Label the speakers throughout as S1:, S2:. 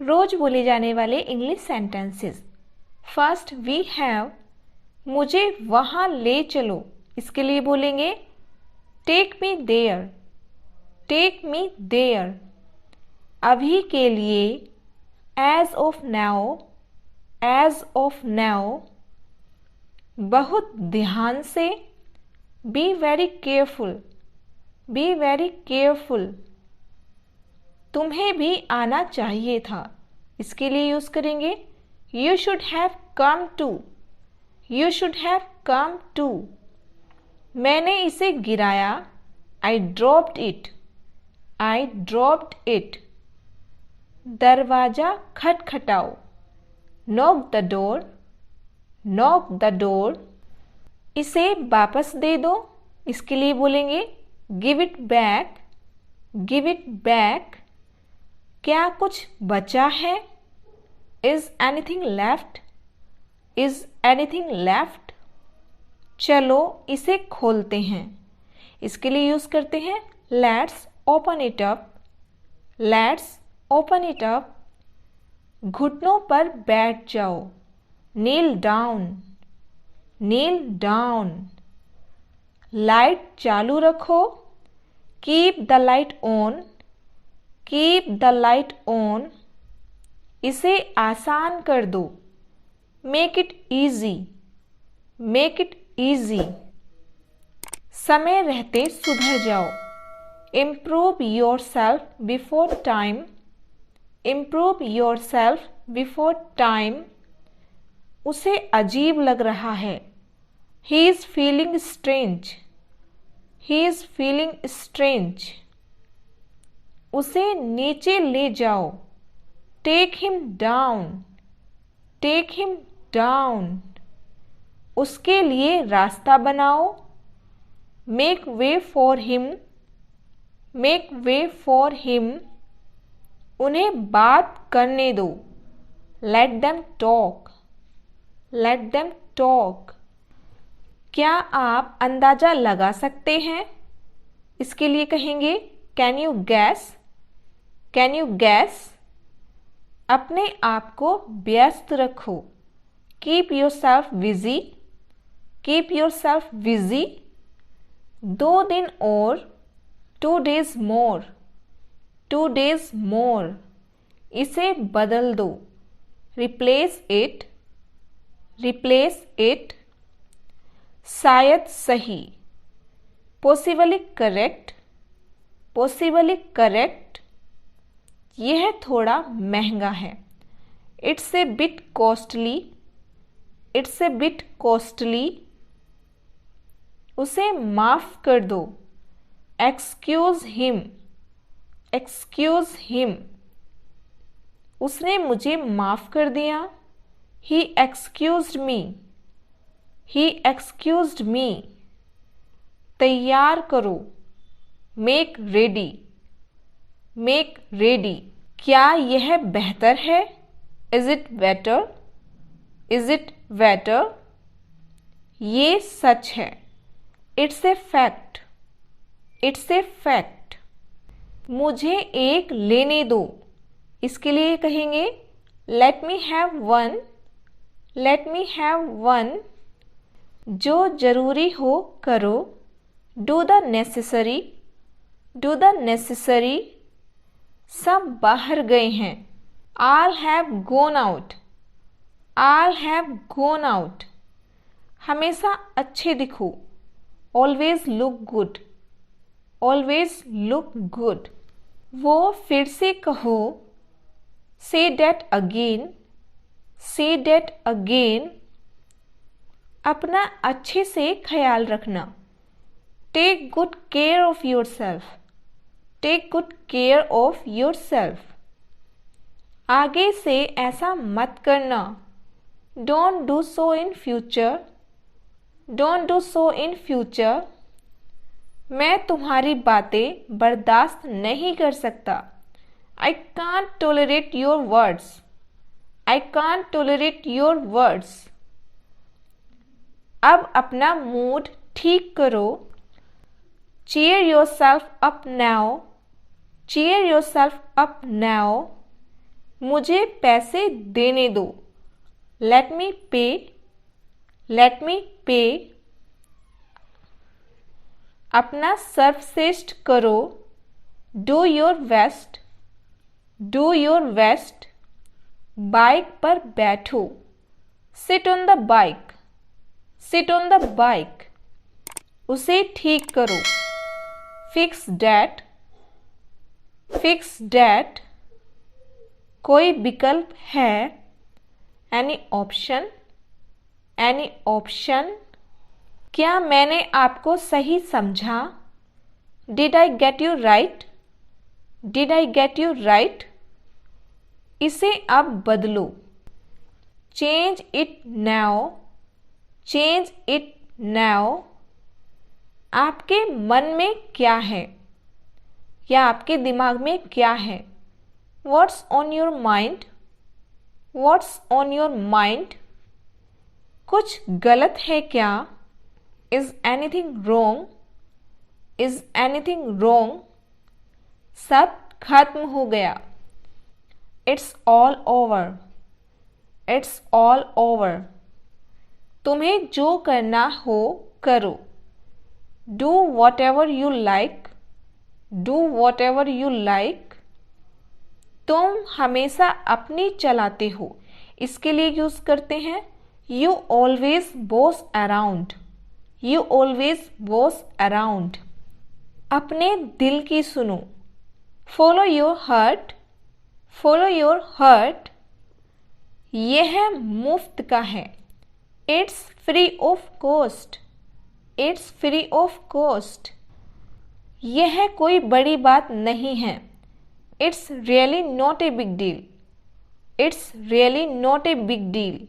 S1: रोज बोले जाने वाले English sentences. First we have मुझे वहाँ ले चलो। इसके लिए बोलेंगे take me there, take me there. अभी के लिए as of now, as of now. बहुत ध्यान से be very careful, be very careful. तुम्हें भी आना चाहिए था। इसके लिए यूज करेंगे you should have come to, you should have come to. मैंने इसे गिराया, I dropped it, I dropped it. दरवाजा खटखटाओ, knock the door, knock the door. इसे वापस दे दो। इसके लिए बोलेंगे give it back, give it back. क्या कुछ बचा है? Is anything left, is anything left. चलो इसे खोलते हैं। इसके लिए यूज करते हैं let's open it up, let's open it up. घुटनों पर बैठ जाओ, नील डाउन, नील डाउन। लाइट चालू रखो, keep the light on, keep the light on. इसे आसान कर दो, make it easy, make it easy. समय रहते सुधर जाओ, improve yourself before time, improve yourself before time. उसे अजीब लग रहा है, he is feeling strange, he is feeling strange. उसे नीचे ले जाओ, take him down, take him down. उसके लिए रास्ता बनाओ, make way for him, make way for him. उन्हें बात करने दो, let them talk, let them talk. क्या आप अंदाजा लगा सकते हैं? इसके लिए कहेंगे can you gas, can you gas. अपने आप को व्यस्त रखो, keep your self busy, keep your self busy. 2 दिन और, 2 days more, 2 days more। इसे बदल दो, रिप्लेस इट, रिप्लेस इट। शायद सही, पॉसिबली करेक्ट, पॉसिबली करेक्ट। यह थोड़ा महंगा है, it's a bit costly, it's a bit costly. उसे माफ कर दो, एक्सक्यूज हिम, एक्सक्यूज हिम। उसने मुझे माफ कर दिया, ही एक्सक्यूज्ड मी, ही एक्सक्यूज्ड मी। तैयार करो, मेक रेडी, मेक रेडी। क्या यह बेहतर है? Is it better, is it better. ये सच है, it's a fact, it's a fact. मुझे एक लेने दो। इसके लिए कहेंगे let me have one, let me have one. जो जरूरी हो करो, do the necessary, do the necessary. सब बाहर गए हैं, all have gone out, all have gone out. हमेशा अच्छे दिखो, always look good, always look good. वो फिर से कहो, से that again, say that again. अपना अच्छे से ख्याल रखना, take good care of yourself, take good care of yourself. आगे से ऐसा मत करना, don't do so in future, don't do so in future. मैं तुम्हारी बातें बर्दाश्त नहीं कर सकता, I can't tolerate your words, I can't tolerate your words. अब अपना मूड ठीक करो, cheer yourself up now, cheer yourself up now। मुझे पैसे देने दो। लेट मी पे, लेट मी पे। अपना सर्वश्रेष्ठ करो। Do your best, do your best. Bike पर बैठो। Sit on the bike, sit on the bike. उसे ठीक करो। Fix that, fix that. कोई विकल्प है? Any option, any option. क्या मैंने आपको सही समझा? Did I get you right, did I get you right. इसे अब बदलो। Change it now, change it now. आपके मन में क्या है या आपके दिमाग में क्या है? What's on your mind, what's on your mind. कुछ गलत है क्या? Is anything wrong, is anything wrong. सब खत्म हो गया। It's all over, it's all over. तुम्हें जो करना हो करो। Do what ever you like, do what ever you like. तुम हमेशा अपनी चलाते हो, इसके लिए यूज करते हैं you always boss around, you always boss around. अपने दिल की सुनो। Follow your heart, follow your heart. यह मुफ्त का है। It's free of cost, it's free of cost. यह कोई बड़ी बात नहीं है। It's really not a big deal, it's really not a big deal.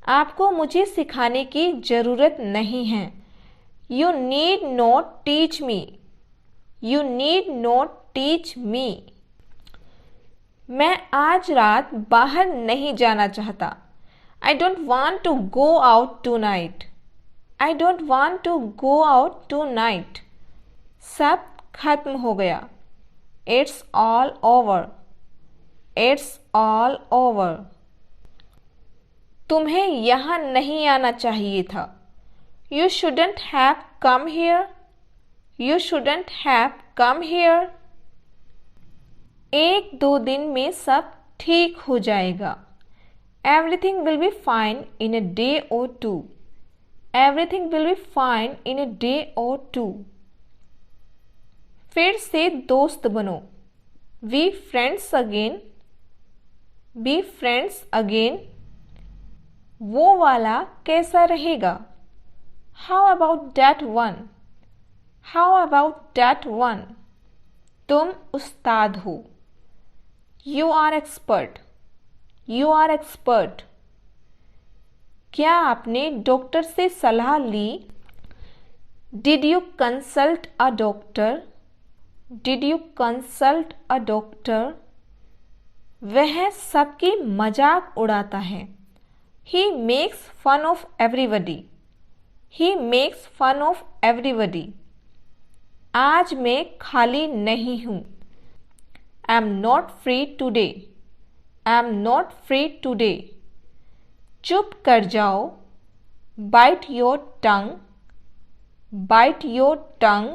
S1: आपको मुझे सिखाने की ज़रूरत नहीं है। You need not teach me, you need not teach me. मैं आज रात बाहर नहीं जाना चाहता। I don't want to go out tonight, I don't want to go out tonight. सब खत्म हो गया। It's all over, it's all over. तुम्हें यहाँ नहीं आना चाहिए था। You shouldn't have come here, you shouldn't have come here. एक दो दिन में सब ठीक हो जाएगा। Everything will be fine in a day or two, everything will be fine in a day or two. फिर से दोस्त बनो। Be friends again, be friends again. वो वाला कैसा रहेगा? How about that one, how about that one. तुम उस्ताद हो। You are expert, you are expert. क्या आपने डॉक्टर से सलाह ली? Did you consult a doctor, did you consult a doctor. वह सबकी मजाक उड़ाता है। He makes fun of everybody, he makes fun of everybody। आज मैं खाली नहीं हूँ। I am not free today, I am not free today। चुप कर जाओ। Bite your tongue, bite your tongue।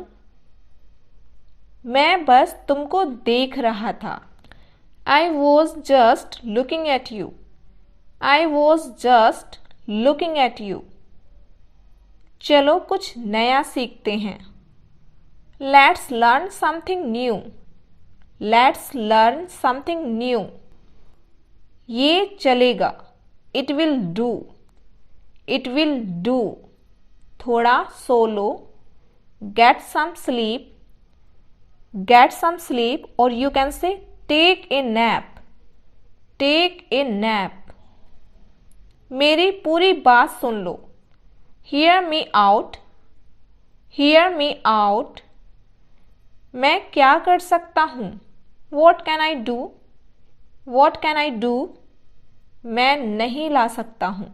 S1: मैं बस तुमको देख रहा था। I was just looking at you, I was just looking at you। चलो कुछ नया सीखते हैं। Let's learn something new, let's learn something new। ये चलेगा। It will do, it will do। थोड़ा सो लो। Get some sleep, get some sleep। और you can say take a nap, take a nap। मेरी पूरी बात सुन लो। Hear me out, hear me out। मैं क्या कर सकता हूँ? What can I do, what can I do। मैं नहीं ला सकता हूँ।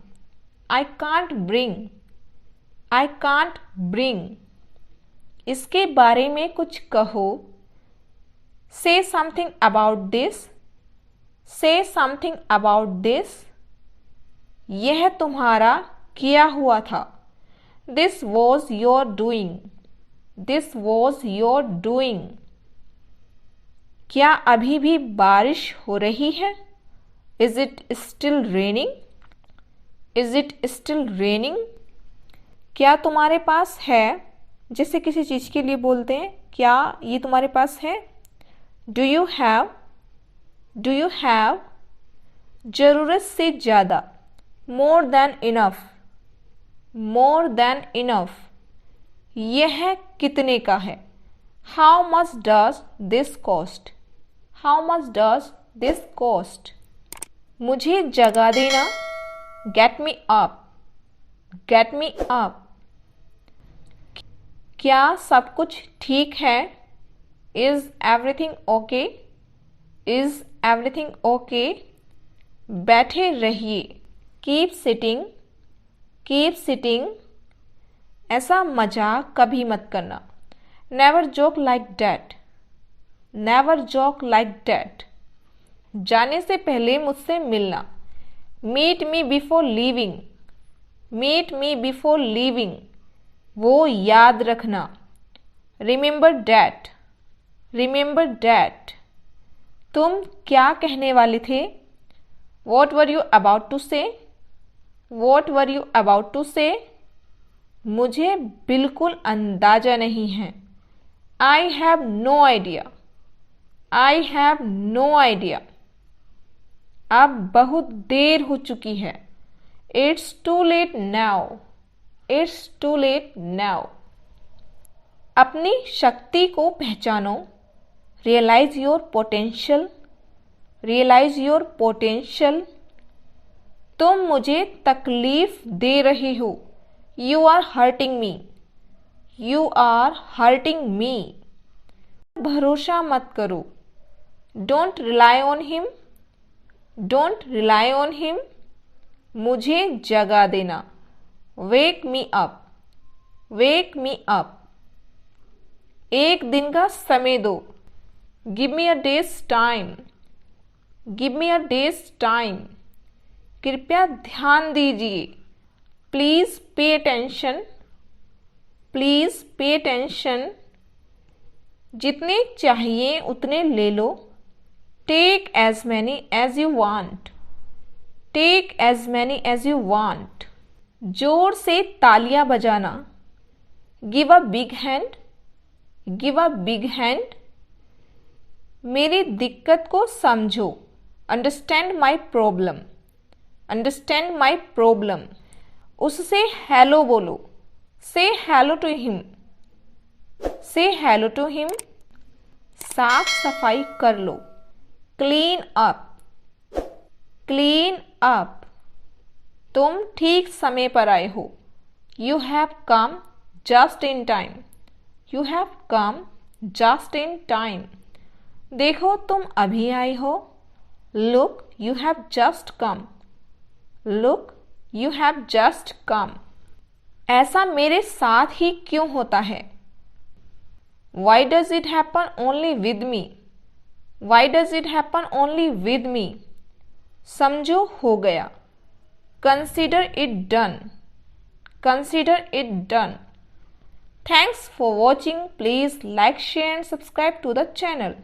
S1: I can't bring, I can't bring। इसके बारे में कुछ कहो। Say something about this, से समथिंग अबाउट दिस, यह तुम्हारा किया हुआ था। This was your doing, this was your doing. क्या अभी भी बारिश हो रही है? Is it still raining, is it still raining. क्या तुम्हारे पास है, जैसे किसी चीज़ के लिए बोलते हैं, क्या ये तुम्हारे पास है? Do you have, do you have. ज़रूरत से ज़्यादा, more than enough, more than enough. यह कितने का है? How much does this cost, how much does this cost. मुझे जगा देना, get me up, get me up. क्या सब कुछ ठीक है? Is everything okay, is everything okay. बैठे रहिए, कीप सिटिंग, कीप सिटिंग। ऐसा मजाक कभी मत करना, never joke like that, never joke like that. जाने से पहले मुझसे मिलना, meet me before leaving, meet me before leaving. वो याद रखना, रिमेंबर डैट, रिमेंबर डैट। तुम क्या कहने वाले थे? What were you about to say, what were you about to say. मुझे बिल्कुल अंदाजा नहीं है, I have no idea, I have no idea. अब बहुत देर हो चुकी है, it's too late now, it's too late now. अपनी शक्ति को पहचानो, realise your potential, realise your potential. तुम मुझे तकलीफ दे रही हो, you are hurting me, you are hurting me. भरोसा मत करो, don't rely on him, don't rely on him. मुझे जगा देना, वेक मी अप, वेक मी अप। एक दिन का समय दो, गिव मी अ डेज टाइम, गिव मी अ डेज टाइम। कृपया ध्यान दीजिए, please pay attention, please pay attention. जितने चाहिए उतने ले लो, take as many as you want, take as many as you want. जोर से तालियां बजाना, give a big hand, give a big hand. मेरी दिक्कत को समझो, understand my problem, understand my problem. उससे हेलो बोलो, say hello to him, say hello to him. साफ सफाई कर लो, क्लीन अप, क्लीन अप। तुम ठीक समय पर आए हो, you have come just in time, you have come just in time. देखो तुम अभी आए हो, look you have just come, look you have just come. ऐसा मेरे साथ ही क्यों होता है? Why does it happen only with me, why does it happen only with me. समझो हो गया, consider it done, consider it done. Thanks for watching. Please like, share and subscribe to the channel.